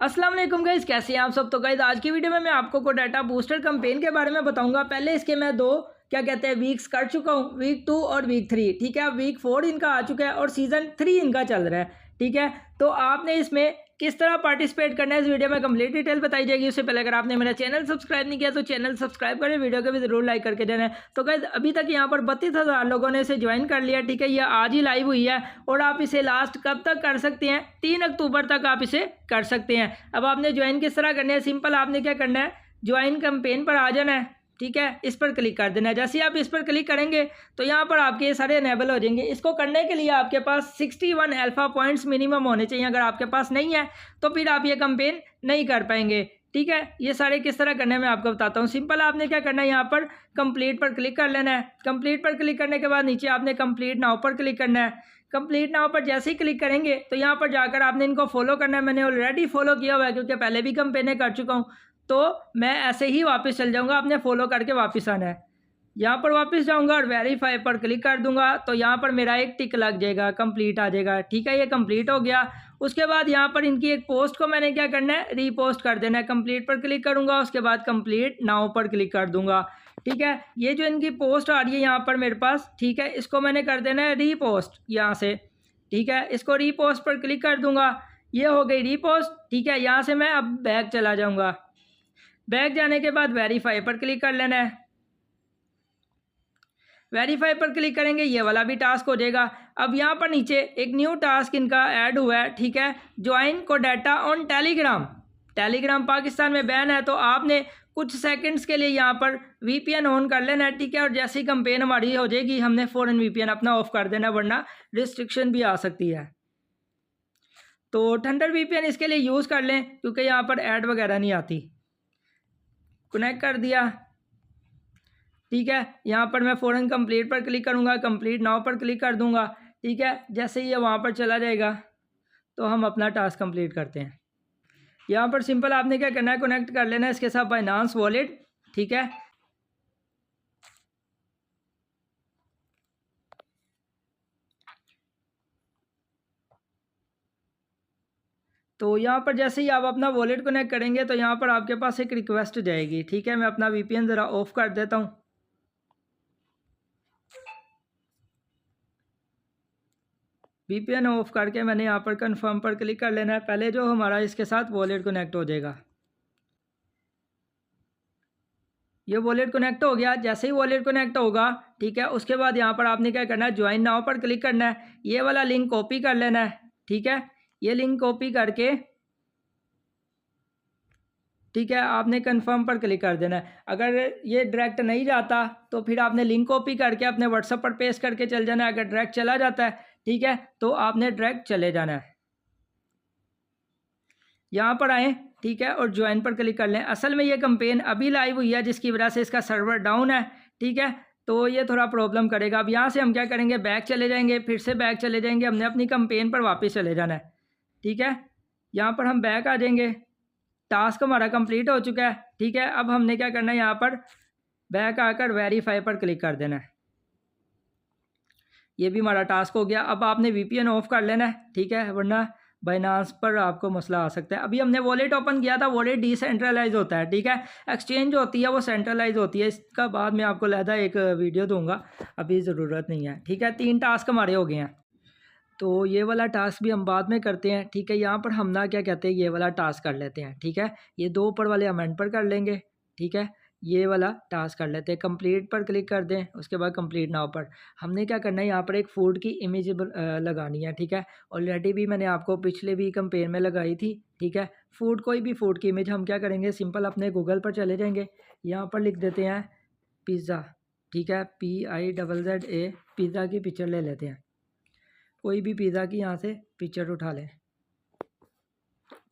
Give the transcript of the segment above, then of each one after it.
अस्सलाम वालेकुम गाइस, कैसे हैं आप सब। तो गाइस आज की वीडियो में मैं आपको कोडाटा बूस्टर कैंपेन के बारे में बताऊंगा। पहले इसके मैं दो क्या कहते हैं वीक्स कर चुका हूँ, वीक 2 और वीक 3। ठीक है, अब वीक 4 इनका आ चुका है और सीज़न 3 इनका चल रहा है। ठीक है, तो आपने इसमें किस तरह पार्टिसिपेट करना है इस वीडियो में कंप्लीट डिटेल बताई जाएगी। उससे पहले अगर आपने मेरा चैनल सब्सक्राइब नहीं किया तो चैनल सब्सक्राइब करें, वीडियो को भी जरूर लाइक करके देना है। तो गाइस अभी तक यहाँ पर 32,000 लोगों ने इसे ज्वाइन कर लिया। ठीक है, ये आज ही लाइव हुई है और आप इसे लास्ट कब तक कर सकते हैं, 3 अक्टूबर तक आप इसे कर सकते हैं। अब आपने ज्वाइन किस तरह करना है, सिंपल आपने क्या करना है, ज्वाइन कैंपेन पर आ जाना है। ठीक है, इस पर क्लिक कर देना है। जैसे ही आप इस पर क्लिक करेंगे तो यहाँ पर आपके ये सारे इनेबल हो जाएंगे। इसको करने के लिए आपके पास 61 अल्फा पॉइंट्स मिनिमम होने चाहिए। अगर आपके पास नहीं है तो फिर आप ये कैंपेन नहीं कर पाएंगे। ठीक है, ये सारे किस तरह करने में आपको बताता हूँ। सिंपल आपने क्या करना है, यहाँ पर कंप्लीट पर क्लिक कर लेना है। कंप्लीट पर क्लिक करने के बाद नीचे आपने कंप्लीट नाउ पर क्लिक करना है। कंप्लीट नाउ पर जैसे ही क्लिक करेंगे तो यहाँ पर जाकर आपने इनको फॉलो करना है। मैंने ऑलरेडी फॉलो किया हुआ है क्योंकि पहले भी कैंपेनें कर चुका हूँ, तो मैं ऐसे ही वापस चल जाऊँगा। आपने फॉलो करके वापस आना है। यहाँ पर वापस जाऊँगा और वेरीफाई पर क्लिक कर दूंगा तो यहाँ पर मेरा एक टिक लग जाएगा, कंप्लीट आ जाएगा। ठीक है, ये कंप्लीट हो गया। उसके बाद यहाँ पर इनकी एक पोस्ट को मैंने क्या करना है, रीपोस्ट कर देना है। कंप्लीट पर क्लिक करूँगा, उसके बाद कंप्लीट नाउ पर क्लिक कर दूंगा। ठीक है, ये जो इनकी पोस्ट आ रही है यहाँ पर मेरे पास, ठीक है, इसको मैंने कर देना है रीपोस्ट यहाँ से। ठीक है, इसको रीपोस्ट पर क्लिक कर दूंगा, ये हो गई रीपोस्ट। ठीक है, यहाँ से मैं अब बैक चला जाऊँगा। बैक जाने के बाद वेरीफाई पर क्लिक कर लेना है। वेरीफाई पर क्लिक करेंगे, ये वाला भी टास्क हो जाएगा। अब यहाँ पर नीचे एक न्यू टास्क इनका ऐड हुआ है। ठीक है, join Codata on Telegram. Telegram Pakistan में बैन है, तो आपने कुछ सेकंड्स के लिए यहाँ पर वीपीएन ऑन कर लेना है। ठीक है, और जैसी कैंपेन हमारी हो जाएगी हमने फ़ौरन वीपीएन अपना ऑफ कर देना, वरना रिस्ट्रिक्शन भी आ सकती है। तो थंडर वीपीएन इसके लिए यूज़ कर लें क्योंकि यहाँ पर ऐड वगैरह नहीं आती। कनेक्ट कर दिया। ठीक है, यहाँ पर मैं फ़ौरन कंप्लीट पर क्लिक करूँगा, कंप्लीट नाउ पर क्लिक कर दूँगा। ठीक है, जैसे ही ये वहाँ पर चला जाएगा तो हम अपना टास्क कंप्लीट करते हैं। यहाँ पर सिंपल आपने क्या करना है, कनेक्ट कर लेना है इसके साथ बाइनांस वॉलेट। ठीक है, तो यहाँ पर जैसे ही आप अपना वॉलेट कनेक्ट करेंगे तो यहाँ पर आपके पास एक रिक्वेस्ट जाएगी। ठीक है, मैं अपना वीपीएन ज़रा ऑफ कर देता हूँ। वीपीएन ऑफ करके मैंने यहाँ पर कंफर्म पर क्लिक कर लेना है। पहले जो हमारा इसके साथ वॉलेट कनेक्ट हो जाएगा, ये वॉलेट कनेक्ट हो गया। जैसे ही वॉलेट कनेक्ट होगा, ठीक है, उसके बाद यहाँ पर आपने क्या करना है, ज्वाइन नाउ पर क्लिक करना है। ये वाला लिंक कॉपी कर लेना है। ठीक है, ये लिंक कॉपी करके, ठीक है, आपने कंफर्म पर क्लिक कर देना है। अगर ये डायरेक्ट नहीं जाता तो फिर आपने लिंक कॉपी करके अपने व्हाट्सएप पर पेस्ट करके चल जाना है। अगर डायरेक्ट चला जाता है, ठीक है, तो आपने डायरेक्ट चले जाना है। यहाँ पर आएँ, ठीक है, और ज्वाइन पर क्लिक कर लें। असल में ये कैंपेन अभी लाइव हुई है जिसकी वजह से इसका सर्वर डाउन है। ठीक है, तो ये थोड़ा प्रॉब्लम करेगा। अब यहाँ से हम क्या करेंगे, बैक चले जाएंगे, फिर से बैक चले जाएंगे, हमने अपनी कैंपेन पर वापस चले जाना है। ठीक है, यहाँ पर हम बैक आ जाएंगे, टास्क हमारा कंप्लीट हो चुका है। ठीक है, अब हमने क्या करना है, यहाँ पर बैक आकर वेरीफाई पर क्लिक कर देना है। ये भी हमारा टास्क हो गया। अब आपने वीपीएन ऑफ कर लेना है। ठीक है, वरना बाइनांस पर आपको मसला आ सकता है। अभी हमने वॉलेट ओपन किया था, वॉलेट डिसेंट्रलाइज होता है। ठीक है, एक्सचेंज होती है वो सेंट्रलाइज होती है। इसका बाद में आपको लहदा एक वीडियो दूंगा, अभी ज़रूरत नहीं है। ठीक है, 3 टास्क हमारे हो गए हैं, तो ये वाला टास्क भी हम बाद में करते हैं। ठीक है, यहाँ पर हम ना क्या कहते हैं, ये वाला टास्क कर लेते हैं। ठीक है, ये 2 ऊपर वाले अमेंड पर कर लेंगे। ठीक है, ये वाला टास्क कर लेते हैं। कंप्लीट पर क्लिक कर दें, उसके बाद कंप्लीट नाउ पर हमने क्या करना है, यहाँ पर एक फूड की इमेज लगानी है। ठीक है, ऑलरेडी भी मैंने आपको पिछले भी कैंपेन में लगाई थी। ठीक है, फूड, कोई भी फूड की इमेज हम क्या करेंगे, सिंपल अपने गूगल पर चले जाएंगे, यहाँ पर लिख देते हैं पिज़्ज़ा। ठीक है, PIZZA, पिज़्ज़ा की पिक्चर ले लेते हैं। कोई भी पिज़्ज़ा की यहाँ से पिक्चर उठा लें।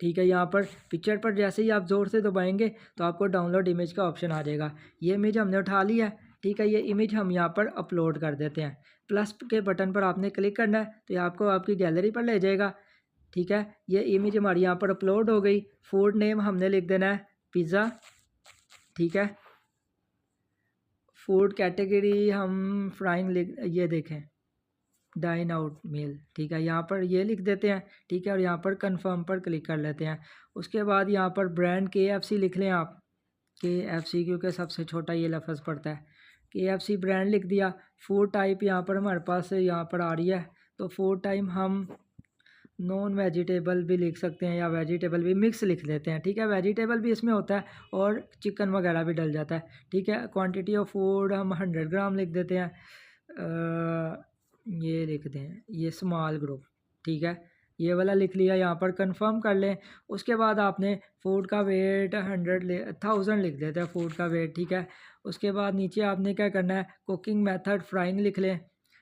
ठीक है, यहाँ पर पिक्चर पर जैसे ही आप ज़ोर से दबाएंगे तो आपको डाउनलोड इमेज का ऑप्शन आ जाएगा। ये इमेज हमने उठा ली है। ठीक है, ये इमेज हम यहाँ पर अपलोड कर देते हैं। प्लस के बटन पर आपने क्लिक करना है तो ये आपको आपकी गैलरी पर ले जाएगा। ठीक है, ये इमेज हमारी यहाँ पर अपलोड हो गई। फूड नेम हमने लिख देना है पिज़्ज़ा। ठीक है, फूड कैटेगरी हम फ्राइंग लिख, ये देखें डाइन आउट मेल, ठीक है, यहाँ पर ये लिख देते हैं, ठीक है, और यहाँ पर कंफर्म पर क्लिक कर लेते हैं। उसके बाद यहाँ पर ब्रांड KFC लिख लें आप, KFC, क्योंकि सबसे छोटा ये लफ्ज़ पड़ता है, KFC ब्रांड लिख दिया। फूड टाइप यहाँ पर हमारे पास यहाँ पर आ रही है, तो फूड टाइम हम नॉन वेजिटेबल भी लिख सकते हैं या वेजिटेबल भी, मिक्स लिख लेते हैं, ठीक है, वेजिटेबल भी इसमें होता है और चिकन वगैरह भी डल जाता है, ठीक है। क्वांटिटी ऑफ फूड हम 100 ग्राम लिख देते हैं, ये लिख दें, ये स्मॉल ग्रुप, ठीक है, ये वाला लिख लिया। यहाँ पर कंफर्म कर लें। उसके बाद आपने फूड का वेट 1000 लिख देते हैं फूड का वेट, ठीक है। उसके बाद नीचे आपने क्या करना है, कुकिंग मेथड फ्राइंग लिख लें,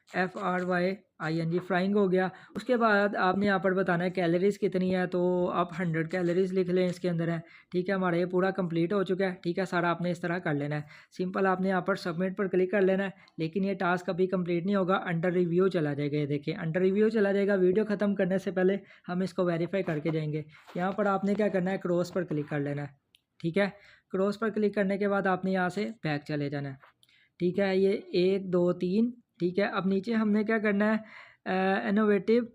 FRYING, फ्राइंग हो गया। उसके बाद आपने यहाँ पर बताना है कैलोरीज़ कितनी है, तो आप 100 कैलोरीज़ लिख लें, इसके अंदर है, ठीक है। हमारा ये पूरा कंप्लीट हो चुका है, ठीक है, सारा आपने इस तरह कर लेना है। सिंपल आपने यहाँ पर सबमिट पर क्लिक कर लेना है, लेकिन ये टास्क अभी कंप्लीट नहीं होगा, अंडर रिव्यू चला जाएगा। ये देखिए अंडर रिव्यू चला जाएगा। वीडियो ख़त्म करने से पहले हम इसको वेरीफाई करके जाएंगे। यहाँ पर आपने क्या करना है, क्रॉस पर क्लिक कर लेना है, ठीक है। क्रॉस पर क्लिक करने के बाद आपने यहाँ से बैक चले जाना है, ठीक है। ये 1 2 3, ठीक है। अब नीचे हमने क्या करना है, इनोवेटिव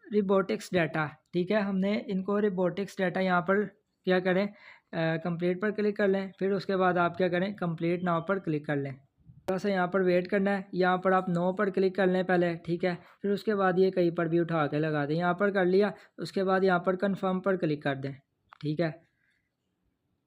रोबोटिक्स डाटा, ठीक है, हमने इनको रोबोटिक्स डाटा यहाँ पर क्या करें, कंप्लीट पर क्लिक कर लें। फिर उसके बाद आप क्या करें, कंप्लीट नाउ पर क्लिक कर लें। थोड़ा सा यहाँ पर वेट करना है। यहाँ पर आप नो पर क्लिक कर लें पहले, ठीक है। फिर उसके बाद ये कहीं पर भी उठा के लगा दें, यहाँ पर कर लिया। उसके बाद यहाँ पर कन्फर्म पर क्लिक कर दें, ठीक है।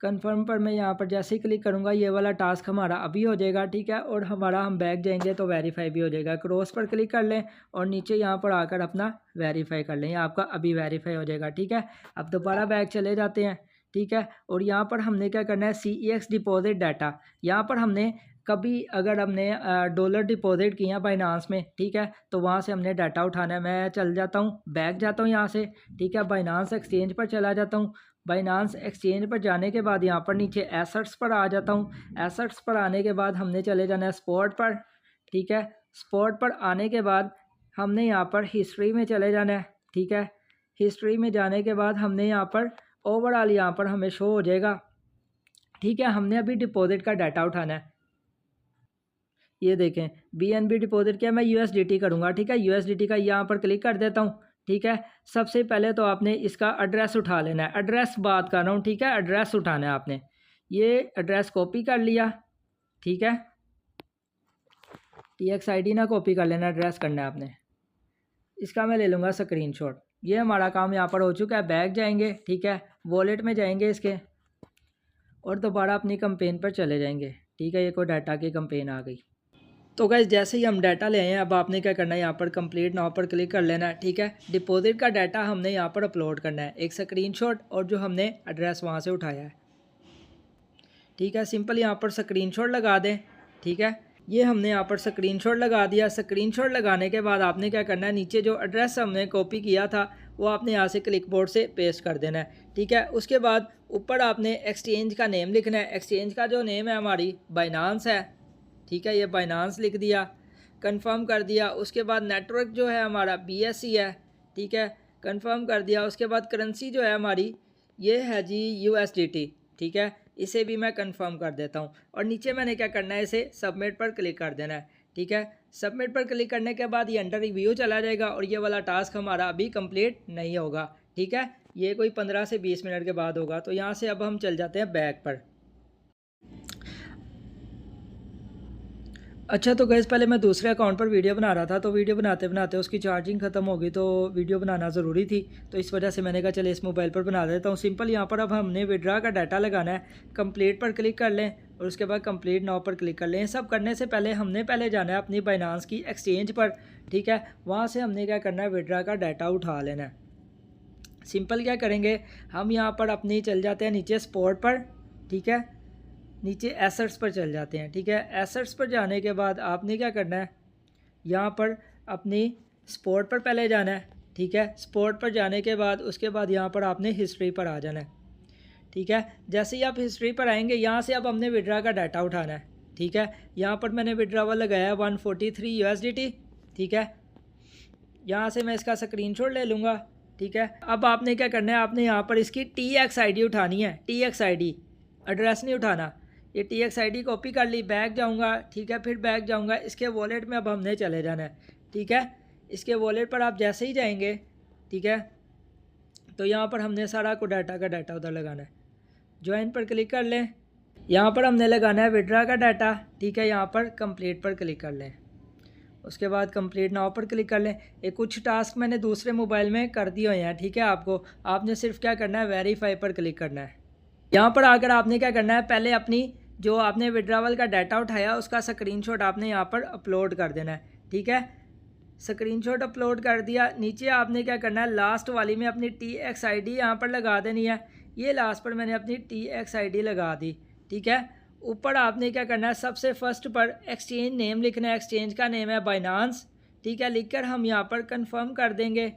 कन्फर्म पर मैं यहाँ पर जैसे ही क्लिक करूँगा ये वाला टास्क हमारा अभी हो जाएगा, ठीक है। और हमारा हम बैक जाएंगे तो वेरीफाई भी हो जाएगा। क्रॉस पर क्लिक कर लें और नीचे यहाँ पर आकर अपना वेरीफाई कर लें, आपका अभी वेरीफाई हो जाएगा, ठीक है। अब दोबारा बैक चले जाते हैं, ठीक है। और यहाँ पर हमने क्या करना है, CEX डिपॉजिट डाटा, यहाँ पर हमने कभी अगर हमने डॉलर डिपॉजिट किया बाइनांस में, ठीक है, तो वहाँ से हमने डाटा उठाना है। मैं चल जाता हूँ, बैक जाता हूँ यहाँ से, ठीक है, बाइनांस एक्सचेंज पर चला जाता हूँ। बाइनांस एक्सचेंज पर जाने के बाद यहाँ पर नीचे एसेट्स पर आ जाता हूँ। एसेट्स पर आने के बाद हमने चले जाना है स्पॉट पर, ठीक है। स्पॉट पर आने के बाद हमने यहाँ पर हिस्ट्री में चले जाना है, ठीक है। हिस्ट्री में जाने के बाद हमने यहाँ पर ओवरऑल यहाँ पर हमें शो हो जाएगा, ठीक है। हमने अभी डिपॉजिट का डाटा उठाना है। ये देखें BNB डिपॉजिट किया, मैं USDT करूँगा, ठीक है। USDT का यहाँ पर क्लिक कर देता हूँ, ठीक है। सबसे पहले तो आपने इसका एड्रेस उठा लेना है, एड्रेस बात कर रहा हूँ, ठीक है। एड्रेस उठाना है आपने, ये एड्रेस कॉपी कर लिया, ठीक है। TXID ना कॉपी कर लेना, एड्रेस करना है आपने। इसका मैं ले लूँगा स्क्रीनशॉट। ये हमारा काम यहाँ पर हो चुका है। बैक जाएंगे, ठीक है, वॉलेट में जाएंगे इसके और दोबारा अपनी कंपेन पर चले जाएंगे, ठीक है। ये कोई डाटा की कंपेन आ गई। तो गाइस जैसे ही हम डाटा ले आए हैं, अब आपने क्या करना है, यहाँ पर कंप्लीट नाउ पर क्लिक कर लेना है, ठीक है। डिपॉजिट का डाटा हमने यहाँ पर अपलोड करना है, एक स्क्रीनशॉट और जो हमने एड्रेस वहाँ से उठाया है, ठीक है। सिंपल यहाँ पर स्क्रीनशॉट लगा दें, ठीक है। ये हमने यहाँ पर स्क्रीनशॉट लगा दिया। स्क्रीनशॉट लगाने के बाद आपने क्या करना है, नीचे जो एड्रेस हमने कॉपी किया था वो आपने यहाँ से क्लिक बोर्ड से पेस्ट कर देना है, ठीक है। उसके बाद ऊपर आपने एक्सचेंज का नेम लिखना है। एक्सचेंज का जो नेम है हमारी बाइनांस है, ठीक है। ये बाइनांस लिख दिया, कंफर्म कर दिया। उसके बाद नेटवर्क जो है हमारा BSC है, ठीक है, कंफर्म कर दिया। उसके बाद करेंसी जो है हमारी ये है जी USDT, ठीक है, इसे भी मैं कंफर्म कर देता हूँ। और नीचे मैंने क्या करना है, इसे सबमिट पर क्लिक कर देना है, ठीक है। सबमिट पर क्लिक करने के बाद ये अंडर रिव्यू चला जाएगा और ये वाला टास्क हमारा अभी कंप्लीट नहीं होगा, ठीक है। ये कोई 15 से 20 मिनट के बाद होगा। तो यहाँ से अब हम चल जाते हैं बैक पर। अच्छा तो गैस पहले मैं दूसरे अकाउंट पर वीडियो बना रहा था, तो वीडियो बनाते बनाते उसकी चार्जिंग ख़त्म हो गई, तो वीडियो बनाना ज़रूरी थी, तो इस वजह से मैंने कहा चले इस मोबाइल पर बना देता हूँ। सिंपल यहाँ पर अब हमने विड्रा का डाटा लगाना है। कंप्लीट पर क्लिक कर लें और उसके बाद कंप्लीट नाउ पर क्लिक कर लें। सब करने से पहले हमने पहले जाना है अपनी बाइनांस की एक्सचेंज पर, ठीक है। वहाँ से हमने क्या करना है, विड्रा का डाटा उठा लेना है। सिंपल क्या करेंगे, हम यहाँ पर अपनी चल जाते हैं नीचे स्पॉट पर, ठीक है, नीचे एसेट्स पर चल जाते हैं, ठीक है। एसेट्स पर जाने के बाद आपने क्या करना है, यहाँ पर अपनी स्पॉट पर पहले जाना है, ठीक है। स्पॉट पर जाने के बाद उसके बाद यहाँ पर आपने हिस्ट्री पर आ जाना है, ठीक है। जैसे ही आप हिस्ट्री पर आएंगे, यहाँ से अब हमने विड्रा का डाटा उठाना है, ठीक है। यहाँ पर मैंने विड्रावल लगाया 143 USDT, ठीक है। यहाँ से मैं इसका स्क्रीनशॉट ले लूँगा, ठीक है। अब आपने क्या करना है, आपने यहाँ पर इसकी TXID उठानी है। TXID एड्रेस नहीं उठाना, ये TXID कॉपी कर ली। बैक जाऊंगा, ठीक है, फिर बैक जाऊंगा। इसके वॉलेट में अब हमने चले जाना है, ठीक है। इसके वॉलेट पर आप जैसे ही जाएंगे, ठीक है, तो यहाँ पर हमने सारा को डाटा का डाटा उधर लगाना है। ज्वाइन पर क्लिक कर लें, यहाँ पर हमने लगाना है विड्रा का डाटा, ठीक है। यहाँ पर कंप्लीट पर क्लिक कर लें, उसके बाद कंप्लीट नाउ पर क्लिक कर लें। ये कुछ टास्क मैंने दूसरे मोबाइल में कर दिए हुए हैं, ठीक है। आपने सिर्फ क्या करना है, वेरीफाई पर क्लिक करना है। यहाँ पर आकर आपने क्या करना है, पहले अपनी जो आपने विड्रावल का डाटा उठाया उसका स्क्रीनशॉट आपने यहाँ पर अपलोड कर देना है, ठीक है। स्क्रीनशॉट अपलोड कर दिया। नीचे आपने क्या करना है, लास्ट वाली में अपनी TXID यहाँ पर लगा देनी है। ये लास्ट पर मैंने अपनी TXID लगा दी, ठीक है। ऊपर आपने क्या करना है, सबसे फर्स्ट पर एक्सचेंज नेम लिखना है। एक्सचेंज का नेम है बाइनांस, ठीक है। लिखकर हम यहाँ पर कंफर्म कर देंगे,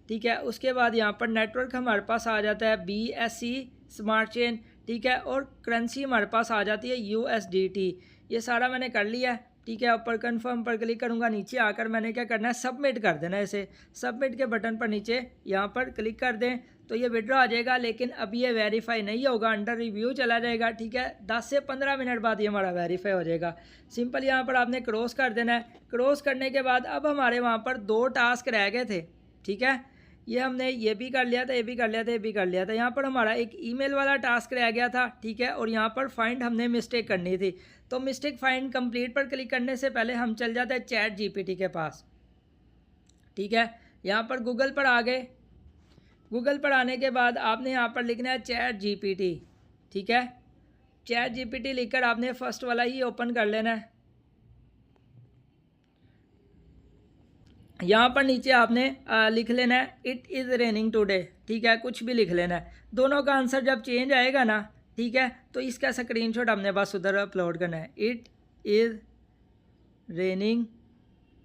ठीक है। उसके बाद यहाँ पर नेटवर्क हमारे पास आ जाता है BSC स्मार्ट चेन, ठीक है। और करेंसी हमारे पास आ जाती है USDT। ये सारा मैंने कर लिया है, ठीक है। ऊपर कंफर्म पर क्लिक करूँगा, नीचे आकर मैंने क्या करना है, सबमिट कर देना है। इसे सबमिट के बटन पर नीचे यहाँ पर क्लिक कर दें तो ये विड्रॉ आ जाएगा, लेकिन अभी ये वेरीफाई नहीं होगा, अंडर रिव्यू चला जाएगा, ठीक है। 10 से 15 मिनट बाद ये हमारा वेरीफाई हो जाएगा। सिंपल यहाँ पर आपने क्रॉस कर देना है। क्रॉस करने के बाद अब हमारे वहाँ पर 2 टास्क रह गए थे, ठीक है। ये हमने ये भी कर लिया था, ये भी कर लिया था, ये भी कर लिया था। यहाँ पर हमारा एक ईमेल वाला टास्क रह गया था, ठीक है। और यहाँ पर फाइंड हमने मिस्टेक करनी थी, तो मिस्टेक फाइंड कंप्लीट पर क्लिक करने से पहले हम चल जाते हैं ChatGPT के पास, ठीक है। यहाँ पर गूगल पर आ गए। गूगल पर आने के बाद आपने यहाँ पर लिखना है ChatGPT, ठीक है। ChatGPT लिखकर आपने फर्स्ट वाला ही ओपन कर लेना है। यहाँ पर नीचे आपने लिख लेना है इट इज़ रेनिंग टुडे, ठीक है। कुछ भी लिख लेना है। दोनों का आंसर जब चेंज आएगा ना, ठीक है, तो इसका स्क्रीनशॉट हमने बस उधर अपलोड करना है। It is raining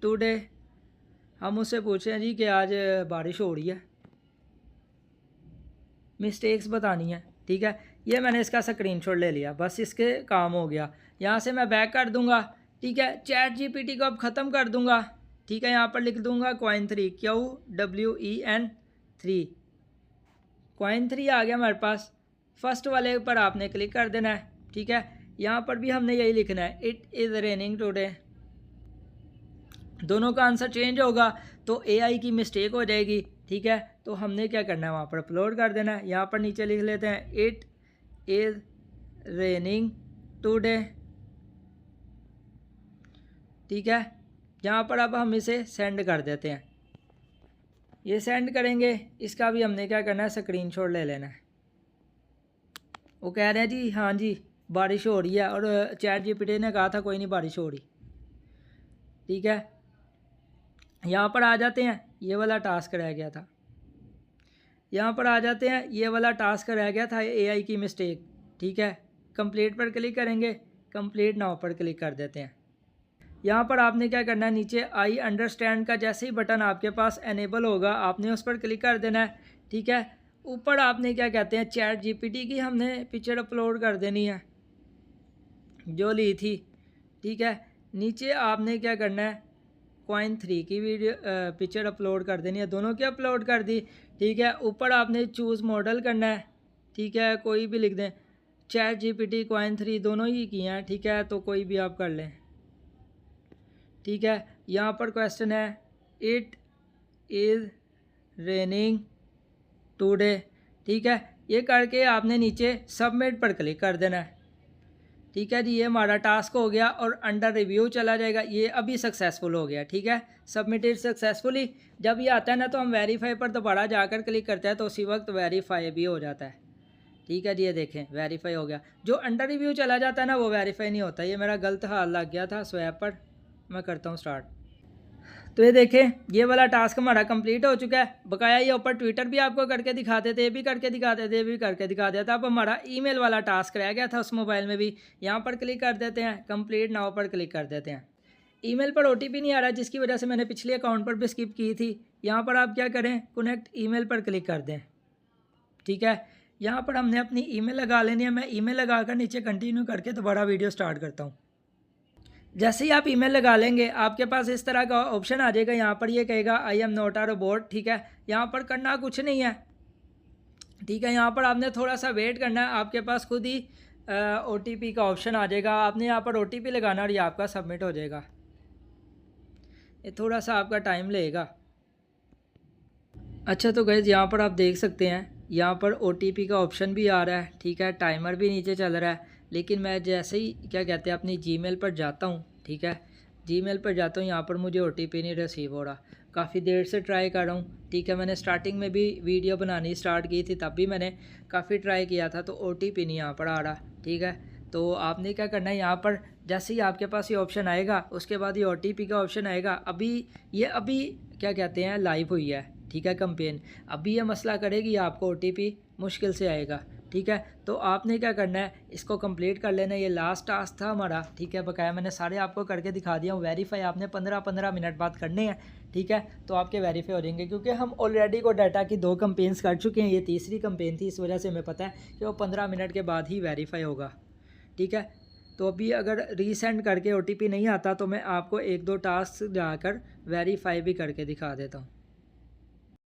today. हम उससे पूछें जी कि आज बारिश हो रही है, मिस्टेक्स बतानी है, ठीक है। ये मैंने इसका स्क्रीनशॉट ले लिया, बस इसके काम हो गया। यहाँ से मैं बैक कर दूँगा, ठीक है। ChatGPT को अब ख़त्म कर दूँगा, ठीक है। यहाँ पर लिख दूँगा Coin3, QWEN3, Coin3 आ गया हमारे पास। फर्स्ट वाले पर आपने क्लिक कर देना है, ठीक है। यहाँ पर भी हमने यही लिखना है, इट इज़ रेनिंग टुडे। दोनों का आंसर चेंज होगा तो AI की मिस्टेक हो जाएगी, ठीक है। तो हमने क्या करना है, वहाँ पर अपलोड कर देना है। यहाँ पर नीचे लिख लेते हैं इट इज़ रेनिंग टुडे, ठीक है। यहाँ पर अब हम इसे सेंड कर देते हैं। ये सेंड करेंगे, इसका भी हमने क्या करना है, स्क्रीनशॉट ले लेना है। वो कह रहे हैं जी हाँ जी बारिश हो रही है, और ChatGPT ने कहा था कोई नहीं बारिश हो रही, ठीक है। यहाँ पर आ जाते हैं, ये वाला टास्क रह गया था। यहाँ पर आ जाते हैं, ये वाला टास्क रह गया था, AI की मिस्टेक, ठीक है। कंप्लीट पर क्लिक करेंगे, कंप्लीट नाउ पर क्लिक कर देते हैं। यहाँ पर आपने क्या करना है, नीचे आई अंडरस्टैंड का जैसे ही बटन आपके पास एनेबल होगा आपने उस पर क्लिक कर देना है, ठीक है। ऊपर आपने क्या कहते हैं, ChatGPT की हमने पिक्चर अपलोड कर देनी है जो ली थी, ठीक है। नीचे आपने क्या करना है, Coin3 की वीडियो पिक्चर अपलोड कर देनी है। दोनों की अपलोड कर दी, ठीक है। ऊपर आपने चूज़ मॉडल करना है, ठीक है। कोई भी लिख दें, ChatGPT Coin3 दोनों ही किए हैं, ठीक है। तो कोई भी आप कर लें, ठीक है। यहाँ पर क्वेश्चन है इट इज़ रेनिंग टुडे, ठीक है। ये करके आपने नीचे सबमिट पर क्लिक कर देना है, ठीक है जी। ये हमारा टास्क हो गया और अंडर रिव्यू चला जाएगा। ये अभी सक्सेसफुल हो गया, ठीक है। Submitted successfully. जब ये आता है ना तो हम वेरीफाई पर दोबारा जाकर क्लिक करते हैं तो उसी वक्त वेरीफाई भी हो जाता है, ठीक है जी। ये देखें वेरीफाई हो गया। जो अंडर रिव्यू चला जाता है ना वो वेरीफाई नहीं होता। ये मेरा गलत हाल लग गया था स्वैप पर। मैं करता हूँ स्टार्ट। तो ये देखें ये वाला टास्क हमारा कंप्लीट हो चुका है। बकाया ये ऊपर ट्विटर भी आपको करके दिखाते थे, ये भी करके दिखाते थे, ये भी करके दिखा देता। अब हमारा ईमेल वाला टास्क रह गया था उस मोबाइल में भी। यहाँ पर क्लिक कर देते हैं, कंप्लीट नाउ पर क्लिक कर देते हैं। ईमेल पर OTP नहीं आ रहा, जिसकी वजह से मैंने पिछले अकाउंट पर भी स्किप की थी। यहाँ पर आप क्या करें, कनेक्ट ईमेल पर क्लिक कर दें, ठीक है। यहाँ पर हमने अपनी ईमेल लगा लेनी है। मैं ईमेल लगा कर नीचे कंटिन्यू करके दोबारा वीडियो स्टार्ट करता हूँ। जैसे ही आप ईमेल लगा लेंगे आपके पास इस तरह का ऑप्शन आ जाएगा। यहाँ पर ये कहेगा I am not a robot, ठीक है। यहाँ पर करना कुछ नहीं है, ठीक है। यहाँ पर आपने थोड़ा सा वेट करना है, आपके पास खुद ही OTP का ऑप्शन आ जाएगा। आपने यहाँ पर OTP लगाना और ये आपका सबमिट हो जाएगा। ये थोड़ा सा आपका टाइम लेगा, अच्छा तो गाइज़ यहाँ पर आप देख सकते हैं, यहाँ पर ओटीपी का ऑप्शन भी आ रहा है, ठीक है, टाइमर भी नीचे चल रहा है। लेकिन मैं जैसे ही क्या कहते हैं अपनी जीमेल पर जाता हूँ, ठीक है, जीमेल पर जाता हूँ, यहाँ पर मुझे ओटीपी नहीं रिसीव हो रहा। काफ़ी देर से ट्राई कर रहा हूँ, ठीक है, मैंने स्टार्टिंग में भी वीडियो बनानी स्टार्ट की थी, तब भी मैंने काफ़ी ट्राई किया था, तो ओटीपी नहीं यहाँ पर आ रहा, ठीक है। तो आपने क्या करना है, यहाँ पर जैसे ही आपके पास ये ऑप्शन आएगा, उसके बाद ये ओटीपी का ऑप्शन आएगा। अभी क्या कहते हैं लाइव हुई है, ठीक है, कंपेन। अभी ये मसला करेगी, आपको ओटीपी मुश्किल से आएगा, ठीक है। तो आपने क्या करना है, इसको कंप्लीट कर लेना। ये लास्ट टास्क था हमारा, ठीक है, बकाया मैंने सारे आपको करके दिखा दिया हूँ। वेरीफाई आपने 15-15 मिनट बाद करने हैं, ठीक है, तो आपके वेरीफाई हो जाएंगे। क्योंकि हम ऑलरेडी को डाटा की 2 कंपेन्स कर चुके हैं, ये तीसरी कंपेन थी, इस वजह से हमें पता है कि वो 15 मिनट के बाद ही वेरीफाई होगा, ठीक है। तो अभी अगर रीसेंड करके ओटीपी नहीं आता तो मैं आपको 1-2 टास्क जाकर वेरीफाई भी करके दिखा देता हूँ।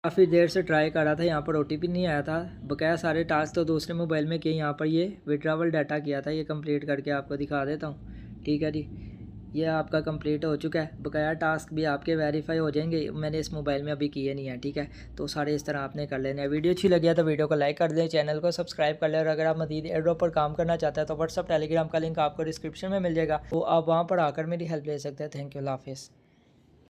काफ़ी देर से ट्राई कर रहा था, यहाँ पर ओटीपी नहीं आया था। बकाया सारे टास्क तो दूसरे मोबाइल में किए, यहाँ पर ये विड्रावल डाटा किया था, ये कंप्लीट करके आपको दिखा देता हूँ, ठीक है जी। ये आपका कंप्लीट हो चुका है, बकाया टास्क भी आपके वेरीफाई हो जाएंगे। मैंने इस मोबाइल में अभी किए नहीं है, ठीक है। तो सारे इस तरह आपने कर लेने हैं। वीडियो अच्छी लगी है तो वीडियो को लाइक कर दें, चैनल को सब्सक्राइब कर लें। और अगर आप मज़ीद एयर ड्रॉप पर काम करना चाहते हैं तो व्हाट्सअप टेलीग्राम का लिंक आपको डिस्क्रिप्शन में मिल जाएगा, वो आप वहाँ पर आकर मेरी हेल्प ले सकते हैं। थैंक यू, अल्लाह हाफिज़।